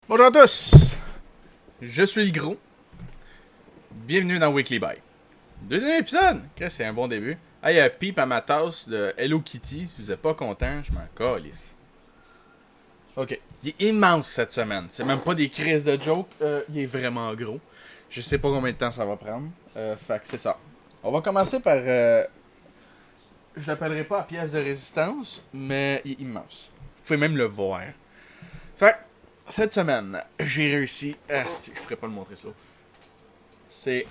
Bonjour à tous, je suis le gros. Bienvenue dans Weekly Buy. Deuxième épisode, c'est un bon début. Ah, il y a Pipe à ma tasse de Hello Kitty. Si vous êtes pas content, je m'en calisse. Ok, il est immense cette semaine. C'est même pas des crises de joke. Il est vraiment gros. Je sais pas combien de temps ça va prendre. Fait que c'est ça. On va commencer par. Je l'appellerai pas à pièce de résistance, mais il est immense. Vous pouvez même le voir. Fait que, cette semaine, j'ai réussi. Je pourrais pas le montrer slow. C'est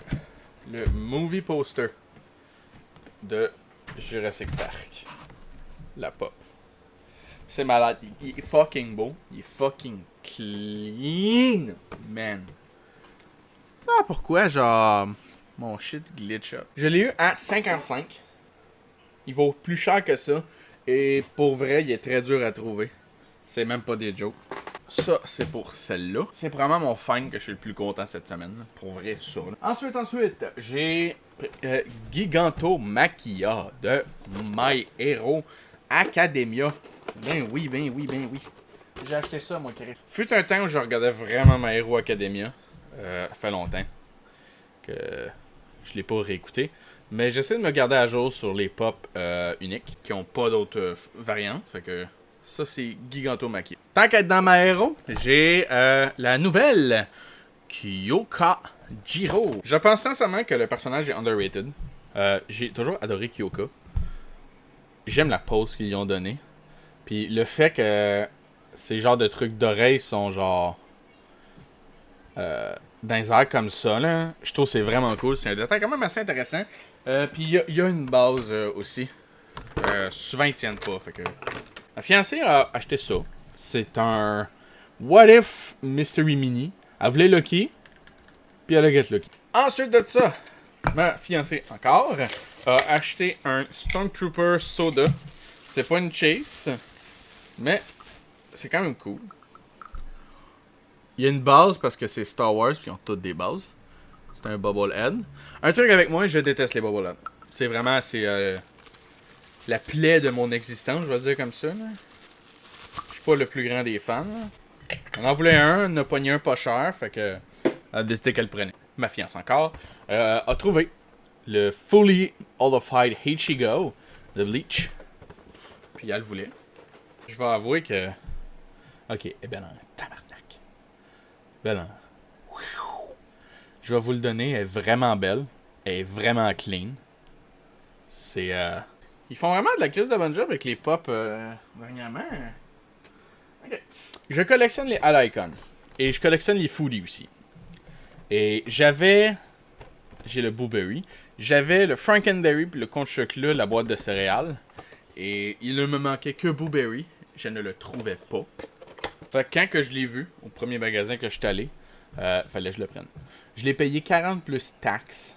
le movie poster de Jurassic Park. La pop. C'est malade. Il est fucking beau. Il est fucking clean. Man. Ah, pourquoi, genre, mon shit glitch up. Je l'ai eu à 55. Il vaut plus cher que ça. Et pour vrai, il est très dur à trouver. C'est même pas des jokes. Ça, c'est pour celle-là. C'est vraiment mon fan que je suis le plus content cette semaine. Pour vrai, ça. Ensuite, j'ai Gigantomachia de My Hero Academia. Ben oui. J'ai acheté ça, moi, Chris. Fut un temps où je regardais vraiment My Hero Academia. Ça fait longtemps que je l'ai pas réécouté. Mais j'essaie de me garder à jour sur les pop uniques qui ont pas d'autres variantes. Fait que ça, c'est Gigantomachia. Tant qu'être dans ma héros, j'ai la nouvelle Kyoka Jiro. Je pense sincèrement que le personnage est underrated. J'ai toujours adoré Kyoka. J'aime la pose qu'ils lui ont donnée. Puis le fait que ces genres de trucs d'oreilles sont genre dans les airs comme ça, là, je trouve que c'est vraiment cool. C'est un détail quand même assez intéressant. Puis il y a une base aussi. Souvent ils tiennent pas. Fait que ma fiancée a acheté ça. C'est un What If Mystery Mini. Elle voulait Lucky, puis elle a get Lucky. Ensuite de ça, ma fiancée encore a acheté un Stormtrooper Soda. C'est pas une chase, mais c'est quand même cool. Il y a une base parce que c'est Star Wars, puis ils ont toutes des bases. C'est un Bubblehead. Un truc avec moi, je déteste les Bubblehead. C'est vraiment, la plaie de mon existence, je vais dire comme ça. Là. Je suis pas le plus grand des fans. Là. On en voulait un, on a pogné un pas cher, fait que elle a décidé qu'elle prenait. Ma fiance encore a trouvé le Fully Holified Ichigo de Bleach. Puis elle le voulait. Je vais avouer que... Ok, elle est belle en tabarnak. Belle en... Je vais vous le donner, elle est vraiment belle. Elle est vraiment clean. C'est... Ils font vraiment de la crise de bonne job avec les pop dernièrement. Ok. Je collectionne les Al-Icon. Et je collectionne les Foodie aussi. Et j'ai le Blueberry. J'avais le Frankenberry puis le Conte Chocolat, la boîte de céréales. Et il ne me manquait que Blueberry. Je ne le trouvais pas. Fait que quand que je l'ai vu, au premier magasin que je suis allé, fallait que je le prenne. Je l'ai payé 40 plus taxes.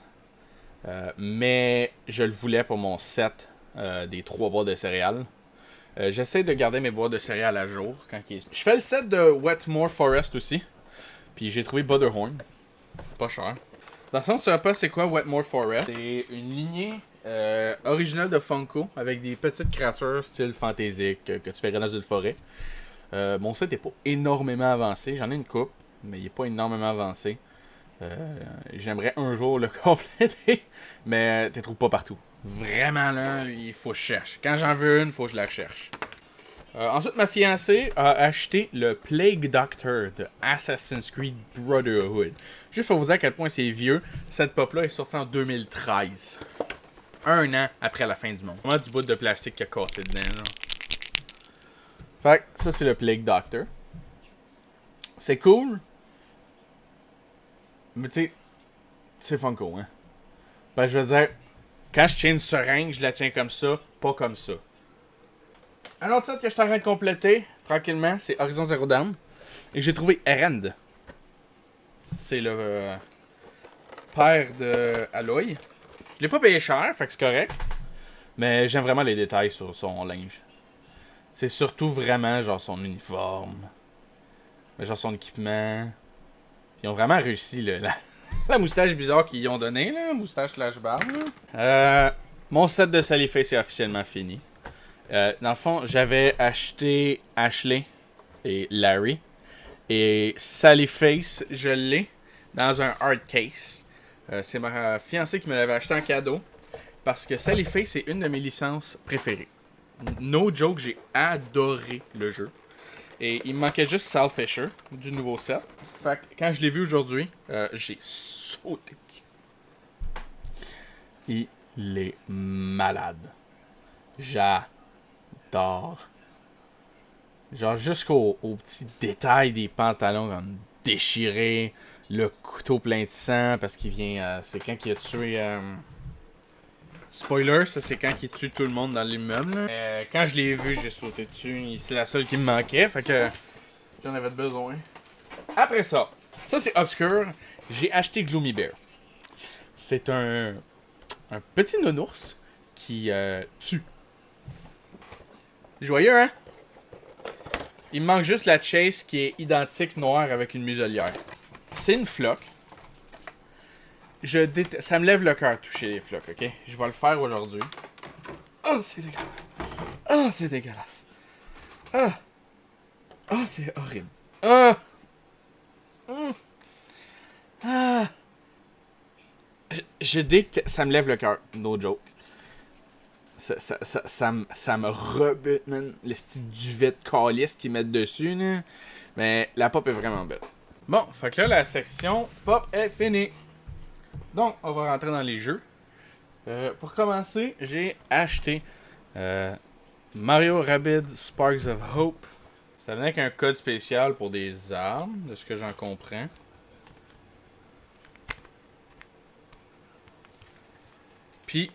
Mais je le voulais pour mon set des 3 boîtes de céréales. J'essaie de garder mes boîtes de céréales à jour. Je fais le set de Wetmore Forest aussi. Puis j'ai trouvé Butterhorn. Pas cher. Dans le sens, tu sais pas c'est quoi Wetmore Forest. C'est une lignée originale de Funko avec des petites créatures style fantaisique que tu verrais dans une forêt. Mon set n'est pas énormément avancé. J'en ai une coupe, mais il n'est pas énormément avancé. J'aimerais un jour le compléter, mais tu ne trouves pas partout. Vraiment là, il faut que je cherche. Quand j'en veux une, il faut que je la cherche. Ensuite, ma fiancée a acheté le Plague Doctor de Assassin's Creed Brotherhood. Juste pour vous dire à quel point c'est vieux, cette pop-là est sortie en 2013. Un an après la fin du monde. Vraiment du bout de plastique qui a cassé dedans. Là. Fait que ça, c'est le Plague Doctor. C'est cool. Mais tu sais, c'est Funko, hein. Ben, je veux dire, quand je tiens une seringue, je la tiens comme ça, pas comme ça. Un autre set que je suis en train de compléter, tranquillement, c'est Horizon Zero Dawn. Et j'ai trouvé Erend. C'est le père de Aloy. Je l'ai pas payé cher, fait que c'est correct. Mais j'aime vraiment les détails sur son linge. C'est surtout vraiment genre son uniforme. Genre son équipement. Ils ont vraiment réussi la moustache bizarre qu'ils ont donné, là. Moustache slash barbe. Mon set de Sallyface est officiellement fini. Dans le fond, j'avais acheté Ashley et Larry. Et Sally Face, je l'ai dans un hard case. C'est ma fiancée qui me l'avait acheté en cadeau. Parce que Sally Face, c'est une de mes licences préférées. No joke, j'ai adoré le jeu. Et il me manquait juste Sal Fisher du nouveau set. Fait que quand je l'ai vu aujourd'hui, j'ai sauté dessus. Il est malade. J'adore. Genre jusqu'au petit détail des pantalons comme déchirés, le couteau plein de sang parce qu'il vient... c'est quand il a tué... Spoiler, ça c'est quand il tue tout le monde dans l'immeuble. Quand je l'ai vu, j'ai sauté dessus. C'est la seule qui me manquait, fait que j'en avais besoin. Après ça c'est obscur. J'ai acheté Gloomy Bear. C'est un petit nounours qui tue. Joyeux, hein? Il me manque juste la chase qui est identique noire avec une muselière. C'est une floque. Ça me lève le cœur de toucher les flocs, ok? Je vais le faire aujourd'hui. Oh, c'est dégueulasse. Oh, c'est dégueulasse. Ah. Oh, c'est horrible. Ah. Ah. Ça me lève le cœur. No joke. Ça me rebute, man. Le style duvet de calice qu'ils mettent dessus, là. Mais la pop est vraiment belle. Bon, fait que là, la section pop est finie. Donc, on va rentrer dans les jeux. Pour commencer, j'ai acheté Mario Rabbids Sparks of Hope. Ça venait avec un code spécial pour des armes, de ce que j'en comprends. Puis,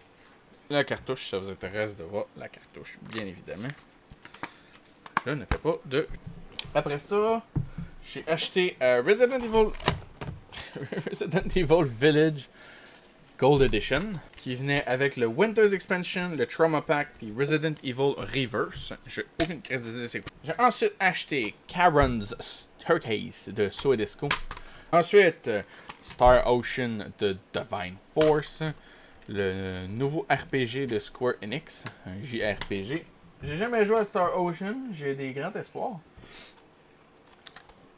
la cartouche, si ça vous intéresse de voir la cartouche, bien évidemment. Je ne fais pas de... Après ça, j'ai acheté Resident Evil Village Gold Edition, qui venait avec le Winter's Expansion, le Trauma Pack, puis Resident Evil Reverse. J'ai aucune crise de c'est quoi. J'ai ensuite acheté Karen's Staircase de Soedesco. Ensuite, Star Ocean de Divine Force, le nouveau RPG de Square Enix, un JRPG. J'ai jamais joué à Star Ocean, j'ai des grands espoirs.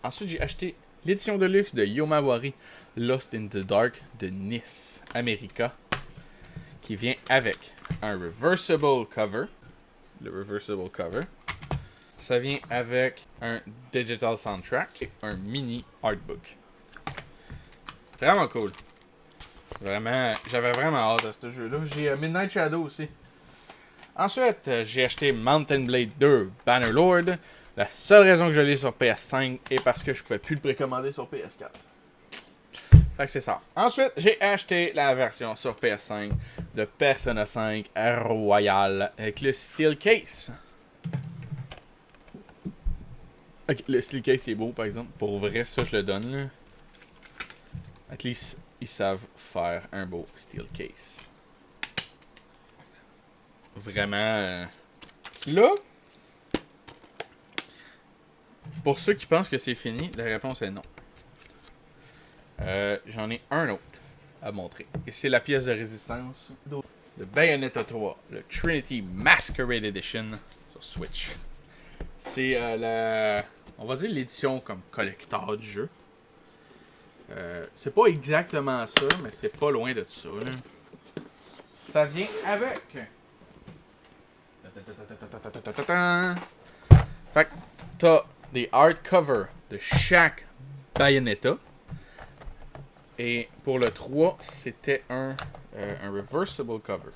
Ensuite, j'ai acheté l'édition de luxe de Yomawari Lost in the Dark de Nice, America, qui vient avec un reversible cover. Le reversible cover. Ça vient avec un digital soundtrack et un mini artbook. C'est vraiment cool. Vraiment, j'avais vraiment hâte à ce jeu-là. J'ai Midnight Shadow aussi. Ensuite, j'ai acheté Mountain Blade 2 Bannerlord. La seule raison que je l'ai sur PS5 est parce que je pouvais plus le précommander sur PS4. Fait que c'est ça. Ensuite, j'ai acheté la version sur PS5 de Persona 5 Royal avec le Steel Case. Ok, le Steel Case est beau par exemple. Pour vrai, ça je le donne là. At least, ils savent faire un beau Steel Case. Vraiment. Là, pour ceux qui pensent que c'est fini, la réponse est non. J'en ai un autre à montrer. Et c'est la pièce de résistance de Bayonetta 3, le Trinity Masquerade Edition sur Switch. C'est on va dire l'édition comme collector du jeu. C'est pas exactement ça, mais c'est pas loin de ça. Là. Ça vient avec. Fait que t'as des hardcovers de chaque Bayonetta. Et pour le 3, c'était un reversible cover.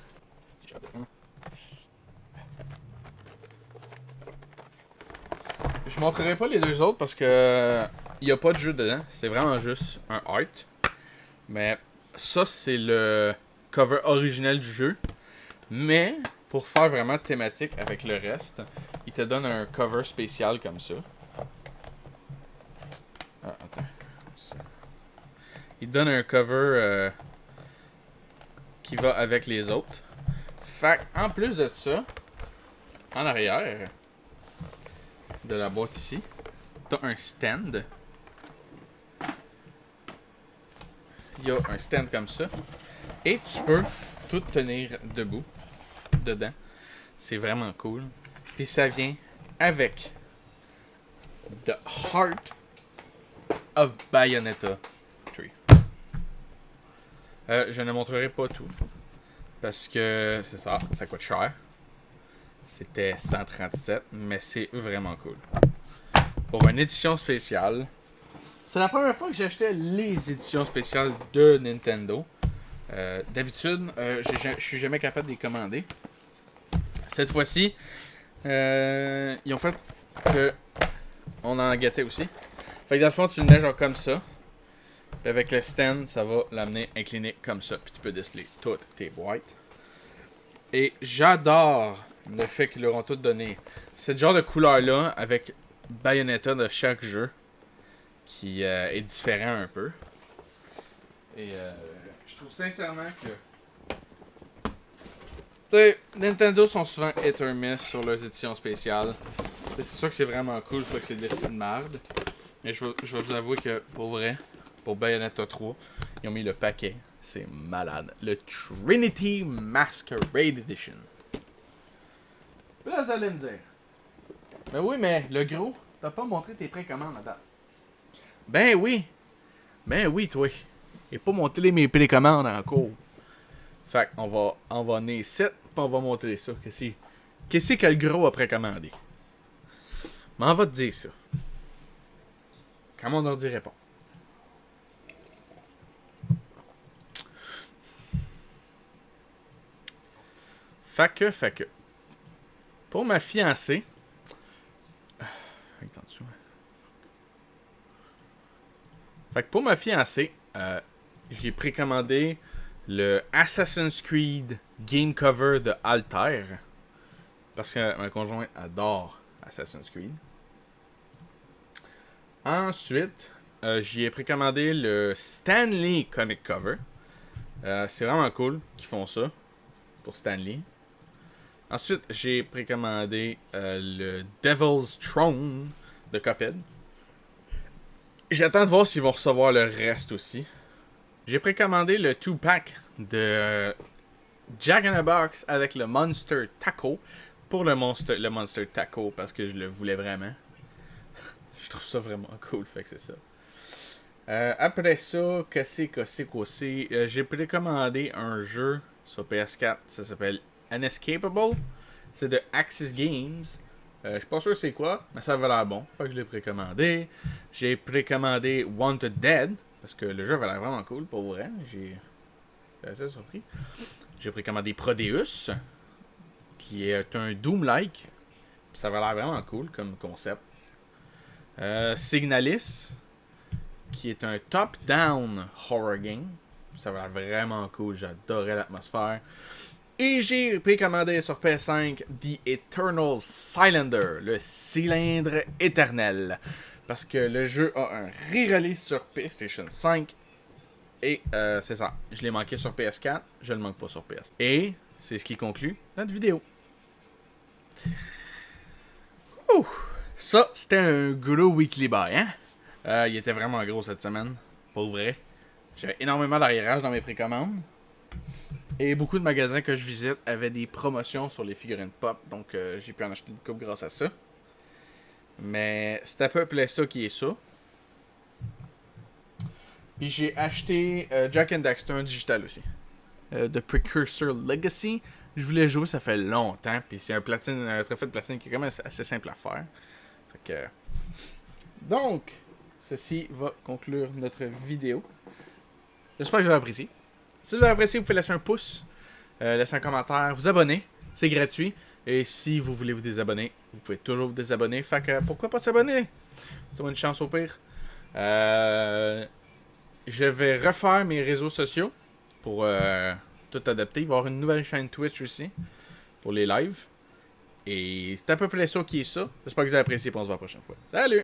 Je montrerai pas les deux autres parce que il n'y a pas de jeu dedans. C'est vraiment juste un art. Mais ça, c'est le cover original du jeu. Mais pour faire vraiment thématique avec le reste, il te donne un cover spécial comme ça. Ah, attends. Il donne un cover qui va avec les autres. Fait en plus de ça, en arrière de la boîte ici, t'as un stand. Il y a un stand comme ça. Et tu peux tout tenir debout dedans. C'est vraiment cool. Puis ça vient avec The Heart of Bayonetta 3. Je ne montrerai pas tout. Parce que c'est ça, ça coûte cher. C'était 137, mais c'est vraiment cool. Pour une édition spéciale. C'est la première fois que j'achetais les éditions spéciales de Nintendo. D'habitude, je suis jamais capable de les commander. Cette fois-ci, ils ont fait que on en gâtait aussi. Fait que dans le fond, tu le mets genre comme ça. Puis avec le stand, ça va l'amener incliné comme ça. Puis tu peux display toutes tes boîtes. Et j'adore le fait qu'ils leur ont tout donné ce genre de couleur-là avec Bayonetta de chaque jeu. Qui est différent un peu. Et je trouve sincèrement que... T'sais, Nintendo sont souvent hit or miss sur leurs éditions spéciales. C'est sûr que c'est vraiment cool, soit que c'est de l'esprit de merde. Mais je vais vous avouer que, pour vrai, pour Bayonetta 3, ils ont mis le paquet. C'est malade. Le Trinity Masquerade Edition. Là, vous allez me dire. Ben oui, mais le gros, t'as pas montré tes précommandes, madame. Ben oui, toi. Et pas monter mes précommandes en cours. Fait qu'on va envoyer ici, puis on va montrer ça. Qu'est-ce que le gros a précommandé? Mais on va te dire ça. Quand mon ordi répond. Fait que. Pour ma fiancée. Fait que pour ma fiancée, j'ai précommandé le Assassin's Creed game cover de Altair. Parce que ma conjointe adore Assassin's Creed. Ensuite, j'y ai précommandé le Stanley comic cover. C'est vraiment cool qu'ils font ça pour Stanley. Ensuite, j'ai précommandé le Devil's Throne de Cuphead. J'attends de voir s'ils vont recevoir le reste aussi. J'ai précommandé le 2-pack de Jack in the Box avec le Monster Taco. Pour le Monster Taco, parce que je le voulais vraiment. Je trouve ça vraiment cool, fait que c'est ça. Après ça, j'ai précommandé un jeu sur PS4, ça s'appelle Unescapable. C'est de Axis Games. Je suis pas sûr c'est quoi, mais ça avait l'air bon. Fait que je l'ai précommandé. J'ai précommandé Wanted Dead, parce que le jeu avait l'air vraiment cool, pour vrai. J'ai assez surpris. J'ai précommandé Prodeus, qui est un Doom-like. Ça avait l'air vraiment cool comme concept. Signalis, qui est un top-down horror game. Ça avait l'air vraiment cool, j'adorais l'atmosphère. Et j'ai précommandé sur PS5 The Eternal Cylinder, le cylindre éternel. Parce que le jeu a un re-release sur PlayStation 5. Et c'est ça, je l'ai manqué sur PS4, je le manque pas sur PS. Et c'est ce qui conclut notre vidéo. Ouh, ça, c'était un gros weekly buy, hein? Il était vraiment gros cette semaine, pour vrai. J'avais énormément d'arriérage dans mes précommandes. Et beaucoup de magasins que je visite avaient des promotions sur les figurines pop, donc j'ai pu en acheter une coupe grâce à ça. Mais c'est à peu près ça qui est ça. Puis j'ai acheté Jak and Daxter en digital aussi. The Precursor Legacy. Je voulais jouer, ça fait longtemps. Puis c'est un trophée de platine qui est quand même assez simple à faire. Fait que... Donc, ceci va conclure notre vidéo. J'espère que vous avez apprécié. Si vous avez apprécié, vous pouvez laisser un pouce, laisser un commentaire, vous abonner. C'est gratuit. Et si vous voulez vous désabonner, vous pouvez toujours vous désabonner. Fait que pourquoi pas s'abonner? C'est une chance au pire. Je vais refaire mes réseaux sociaux pour tout adapter. Il va y avoir une nouvelle chaîne Twitch aussi pour les lives. Et c'est à peu près ça qui est ça. J'espère que vous avez apprécié et on se voit la prochaine fois. Salut!